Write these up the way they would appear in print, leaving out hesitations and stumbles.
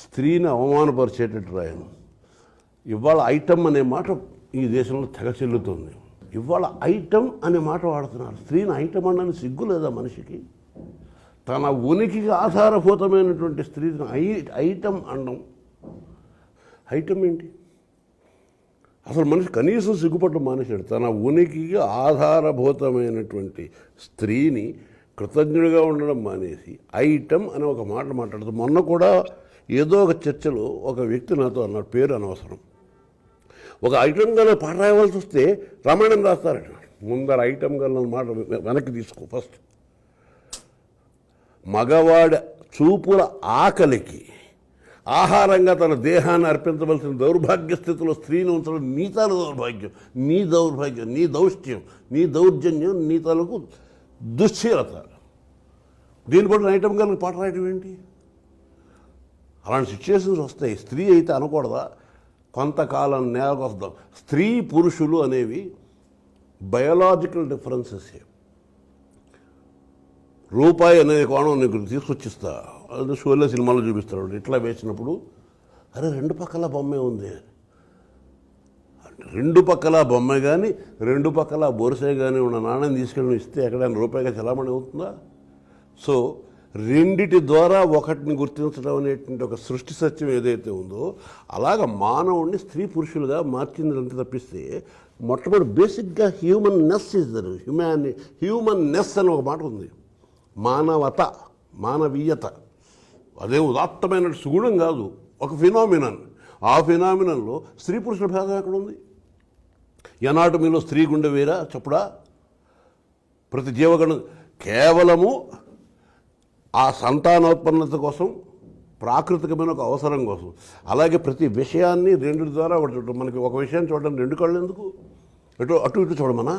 స్త్రీని అవమానపరిచేటట్టు రాయను. ఇవాళ ఐటమ్ అనే మాట ఈ దేశంలో తెగ చెల్లుతుంది. ఇవాళ ఐటమ్ అనే మాట వాడుతున్నారు. స్త్రీని ఐటమ్ అనని సిగ్గు లేదా మనిషికి? తన ఉనికికి ఆధారభూతమైనటువంటి స్త్రీని ఐటమ్ అనడం. ఐటమ్ ఏంటి? అసలు మనిషి కనీసం సిగ్గుపట్టు మానేశాడు. తన ఉనికికి ఆధారభూతమైనటువంటి స్త్రీని కృతజ్ఞుడిగా ఉండడం మానేసి ఐటమ్ అని ఒక మాట మాట్లాడుతూ, మొన్న కూడా ఏదో ఒక చర్చలో ఒక వ్యక్తి నాతో అన్నాడు, పేరు అనవసరం, ఒక ఐటమ్ గల పాట రాయవలసి వస్తే రామాయణం రాస్తారట. ముందర ఐటమ్ గల మాట వెనక్కి తీసుకో. ఫస్ట్ మగవాడి చూపుల ఆకలికి ఆహారంగా తన దేహాన్ని అర్పించవలసిన దౌర్భాగ్య స్థితిలో స్త్రీని ఉంచడం నీ తాలూ దౌర్భాగ్యం, నీ దౌర్భాగ్యం, నీ దౌష్ట్యం, నీ దౌర్జన్యం, నీ తాలూకు దుశ్శీలత. దీన్ని బట్టి ఐటమ్ గల పాట రాయడం ఏంటి? అలాంటి సిచ్యువేషన్స్ వస్తాయి. స్త్రీ అయితే అనకూడదా? కొంతకాలం నేలకొస్తాం. స్త్రీ పురుషులు అనేవి బయోలాజికల్ డిఫరెన్సెస్. రూపాయి అనే కోణం నీకు తీసుకొచ్చిస్తా. అది షోలో సినిమాలో చూపిస్తాడు. ఇట్లా వేసినప్పుడు అరే రెండు పక్కల బొమ్మే ఉంది, రెండు పక్కల బొమ్మ కానీ రెండు పక్కల బొరుసే కానీ ఉన్న నాణ్యం తీసుకెళ్ళి ఇస్తే ఎక్కడైనా రూపాయిగా చలామణి అవుతుందా? సో రెండిటి ద్వారా ఒకటిని గుర్తించడం అనేటువంటి ఒక సృష్టి సత్యం ఏదైతే ఉందో అలాగ మానవుడిని స్త్రీ పురుషులుగా మార్చింది అంత తప్పిస్తే, మొట్టమొదటి బేసిక్గా హ్యూమన్నెస్ ఇస్ దర్. హ్యూమన్నెస్ అని ఒక మాట ఉంది. మానవత, మానవీయత, అదే ఉదాత్తమైన సుగుణం కాదు, ఒక ఫినామినన్. ఆ ఫినామినన్లో స్త్రీ పురుషుల భేదం ఎక్కడ ఉంది? ఎనాటమీలో స్త్రీ గుండె వేరా చెప్పుడా? ప్రతి జీవగణం కేవలము ఆ సంతానోత్పన్నత కోసం, ప్రాకృతికమైన ఒక అవసరం కోసం. అలాగే ప్రతి విషయాన్ని రెండు ద్వారా ఒకటి. మనకి ఒక విషయాన్ని చూడడానికి రెండు కాళ్ళు ఎందుకు? అటు ఇటు చూడమనా?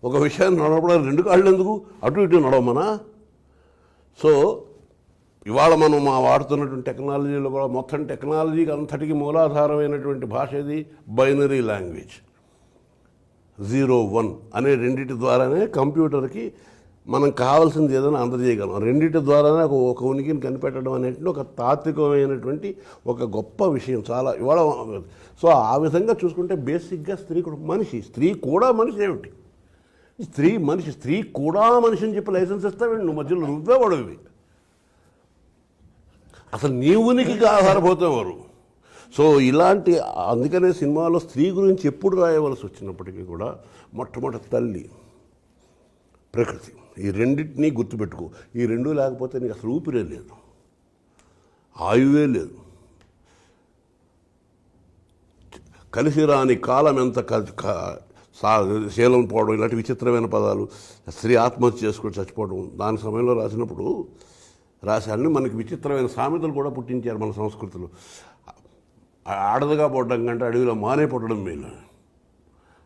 ఒక విషయాన్ని నడవడానికి రెండు కాళ్ళు ఎందుకు? అటు ఇటు నడవమనా? సో ఇవాళ మనం వాడుతున్నటువంటి టెక్నాలజీలో కూడా మొత్తం టెక్నాలజీకి అంతటికి మూలాధారమైనటువంటి భాష ఇది బైనరీ లాంగ్వేజ్. 0-1 అనే రెండింటి ద్వారానే కంప్యూటర్కి మనం కావాల్సింది ఏదైనా అందజేయగలం. రెండింటి ద్వారానే ఒక ఉనికిని కనిపెట్టడం అనేటువంటి ఒక తాత్వికమైనటువంటి ఒక గొప్ప విషయం చాలా ఇవాళ. సో ఆ విధంగా చూసుకుంటే బేసిక్గా స్త్రీ కూడా మనిషి. స్త్రీ కూడా మనిషి ఏమిటి? స్త్రీ కూడా మనిషి అని చెప్పి లైసెన్స్ ఇస్తావేంటి? నువ్వు మధ్యలో నువ్వే వాడవి. అసలు నీ ఉనికికి ఆధారపోతావారు. సో ఇలాంటి, అందుకనే సినిమాలో స్త్రీ గురించి ఎప్పుడు రాయవలసి వచ్చినప్పటికీ కూడా మొట్టమొదటి తల్లి, ప్రకృతి, ఈ రెండింటినీ గుర్తుపెట్టుకో. ఈ రెండు లేకపోతే నీకు అసలు ఊపిరే లేదు, ఆయువే లేదు. కలిసి రాని కాలం ఎంత శీలం పోవడం, ఇలాంటి విచిత్రమైన పదాలు. స్త్రీ ఆత్మహత్య చేసుకొని చచ్చిపోవడం, దాని సమయంలో రాసినప్పుడు రాశాన్ని మనకి విచిత్రమైన సామెతలు కూడా పుట్టించారు మన సంస్కృతిలో. ఆడదుగా పుట్టడం కంటే అడవిలో మానే పుట్టడం మేలు,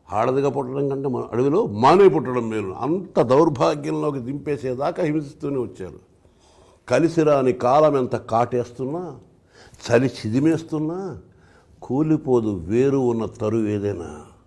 ఆడదుగా పుట్టడం కంటే అడవిలో మానే పుట్టడం మేలు. అంత దౌర్భాగ్యంలోకి దింపేసేదాకా హింసిస్తూనే వచ్చారు. కలిసి రాని కాలం ఎంత కాటేస్తున్నా, చలి చిదిమేస్తున్నా కూలిపోదు వేరు ఉన్న తరువు ఏదైనా.